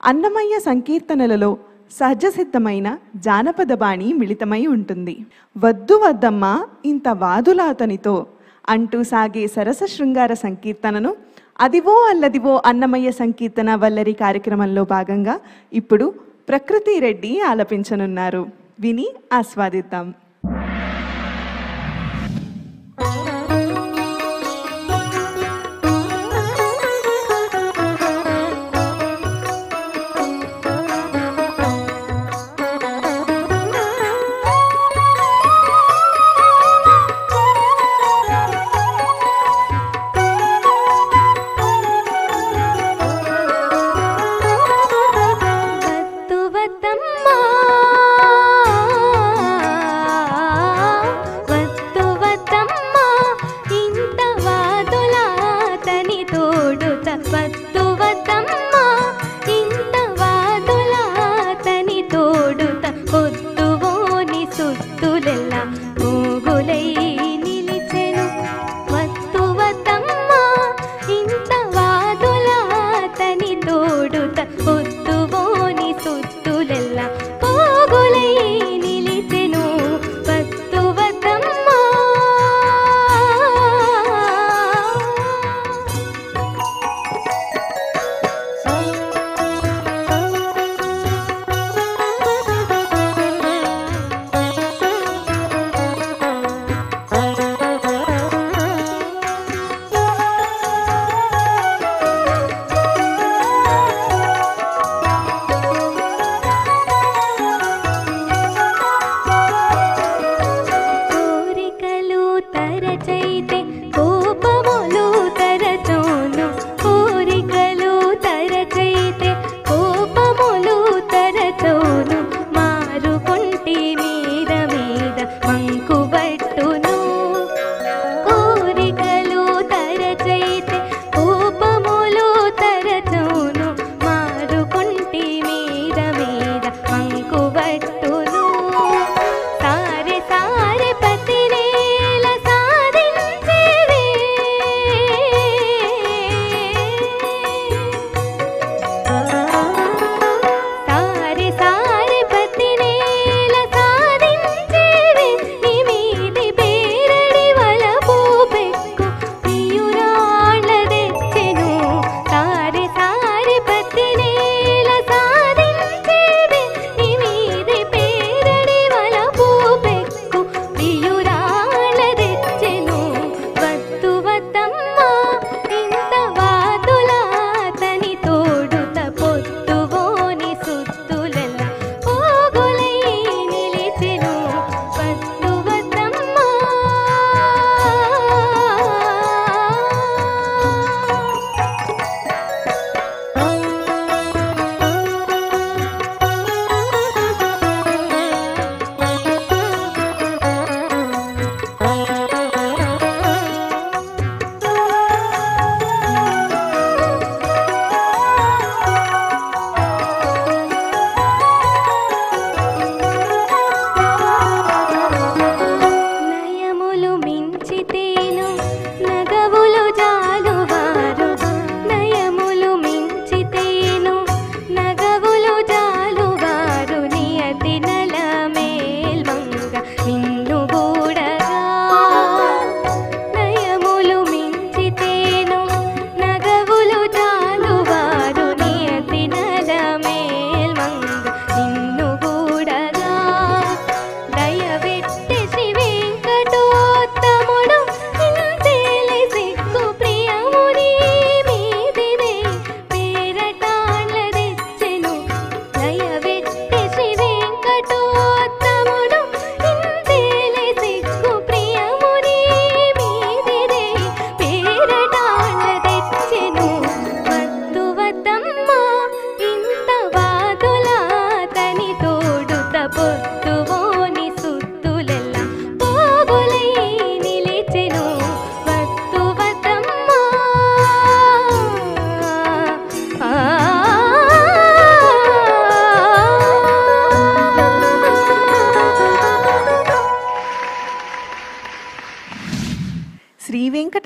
అన్నమయ్య సంకీర్తనలలో సహజసిద్ధమైన జానపద బాణి మిళితమై ఉంటుంది. వద్దు వద్దమ్మ ఇంత వాదులాతనితో అంటూ సాగే సరస శృంగార సంకీర్తనను అదివో అల్లదివో అన్నమయ్య సంకీర్తన వల్లరి కార్యక్రమంలో భాగంగా ఇప్పుడు ప్రకృతి రెడ్డి ఆలపించనున్నారు. విని ఆస్వాదిద్దాం.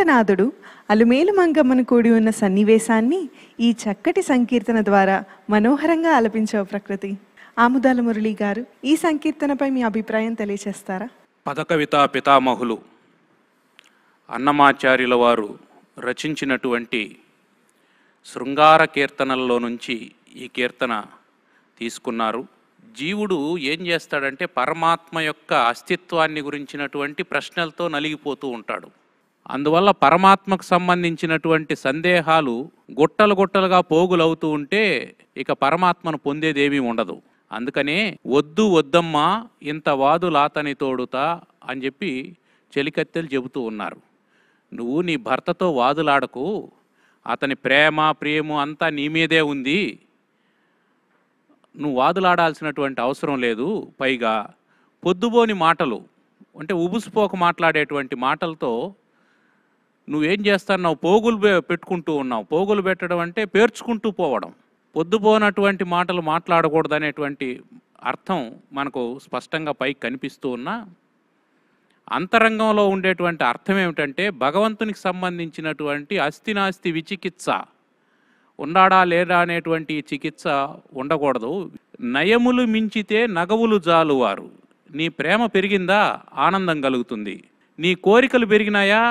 రంగనాథుడు అలుమేలు మంగమ్మను కూడి ఉన్న సన్నివేశాన్ని ఈ చక్కటి సంకీర్తన ద్వారా మనోహరంగా ఆలపించావు ప్రకృతి. ఆముదాల మురళి గారు, ఈ సంకీర్తనపై మీ అభిప్రాయం తెలియచేస్తారా? పదకవితా పితామహులు అన్నమాచార్యుల వారు రచించినటువంటి శృంగార కీర్తనల్లో నుంచి ఈ కీర్తన తీసుకున్నారు. జీవుడు ఏం చేస్తాడంటే పరమాత్మ యొక్క అస్తిత్వాన్ని గురించినటువంటి ప్రశ్నలతో నలిగిపోతూ ఉంటాడు. అందువల్ల పరమాత్మకు సంబంధించినటువంటి సందేహాలు గుట్టలు గుట్టలుగా పోగులవుతూ ఉంటే ఇక పరమాత్మను పొందేదేమీ ఉండదు. అందుకనే వద్దు వద్దమ్మా ఇంత వాదులాతని తోడుతా అని చెప్పి చెలికత్తెలు చెబుతూ ఉన్నారు. నువ్వు నీ భర్తతో వాదులాడకు, అతని ప్రేమ ప్రేమ అంతా నీ మీదే ఉంది, నువ్వు వాదులాడాల్సినటువంటి అవసరం లేదు. పైగా పొద్దుబోని మాటలు అంటే ఉబుసుపోక మాట్లాడేటువంటి మాటలతో నువ్వేం చేస్తున్నావు, పోగులు పెట్టుకుంటూ ఉన్నావు. పోగులు పెట్టడం అంటే పేర్చుకుంటూ పోవడం. పొద్దుపోనటువంటి మాటలు మాట్లాడకూడదు అనేటువంటి అర్థం మనకు స్పష్టంగా పైకి కనిపిస్తూ ఉన్నా అంతరంగంలో ఉండేటువంటి అర్థం ఏమిటంటే భగవంతునికి సంబంధించినటువంటి అస్థినాస్తి విచికిత్స ఉన్నాడా లేడా అనేటువంటి చికిత్స ఉండకూడదు. నయములు మించితే నగవులు జాలువారు. నీ ప్రేమ పెరిగిందా ఆనందం కలుగుతుంది, నీ కోరికలు పెరిగినాయా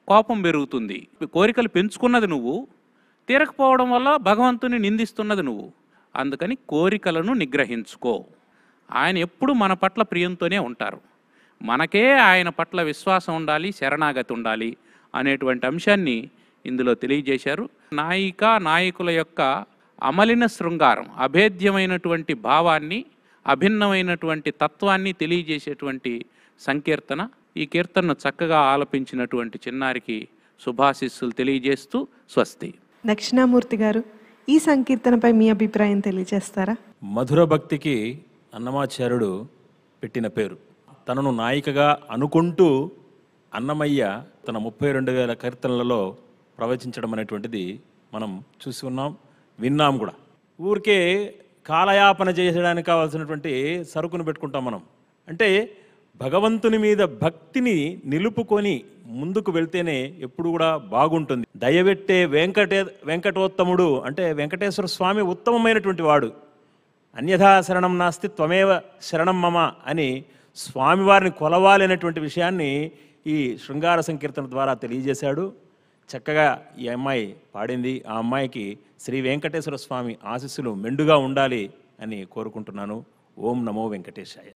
కోపం పెరుగుతుంది. కోరికలు పెంచుకున్నది నువ్వు, తీరకపోవడం వల్ల భగవంతుని నిందిస్తున్నది నువ్వు. అందుకని కోరికలను నిగ్రహించుకో. ఆయన ఎప్పుడు మన పట్ల ప్రియంతోనే ఉంటారు. మనకే ఆయన పట్ల విశ్వాసం ఉండాలి, శరణాగతి ఉండాలి అనేటువంటి అంశాన్ని ఇందులో తెలియజేశారు. నాయకుల యొక్క అమలిన శృంగారం, అభేద్యమైనటువంటి భావాన్ని, అభిన్నమైనటువంటి తత్వాన్ని తెలియజేసేటువంటి సంకీర్తన. ఈ కీర్తనను చక్కగా ఆలపించినటువంటి చిన్నారికి శుభాశిస్సులు తెలియజేస్తూ స్వస్తి. దక్షిణామూర్తి గారు, ఈ సంకీర్తనపై మీ అభిప్రాయం తెలియజేస్తారా? మధుర భక్తికి అన్నమాచార్యుడు పెట్టిన పేరు. తనను నాయికగా అనుకుంటూ అన్నమయ్య తన 32,000 కీర్తనలలో ప్రవచించడం అనేటువంటిది మనం చూసి ఉన్నాం, విన్నాం కూడా. ఊరికే కాలయాపన చేయడానికి కావాల్సినటువంటి సరుకును పెట్టుకుంటాం మనం. అంటే భగవంతుని మీద భక్తిని నిలుపుకొని ముందుకు వెళ్తేనే ఎప్పుడు కూడా బాగుంటుంది. దయవెట్టే వెంకటోత్తముడు అంటే వెంకటేశ్వర స్వామి ఉత్తమమైనటువంటి వాడు. అన్యథా శరణం నాస్తి త్వమేవ శరణం మమ అని స్వామివారిని కొలవాలి అనేటువంటి విషయాన్ని ఈ శృంగార సంకీర్తన ద్వారా తెలియజేశాడు. చక్కగా ఈ అమ్మాయి పాడింది. ఆ అమ్మాయికి శ్రీ వెంకటేశ్వర స్వామి ఆశీస్సులు మెండుగా ఉండాలి అని కోరుకుంటున్నాను. ఓం నమో వెంకటేశాయ.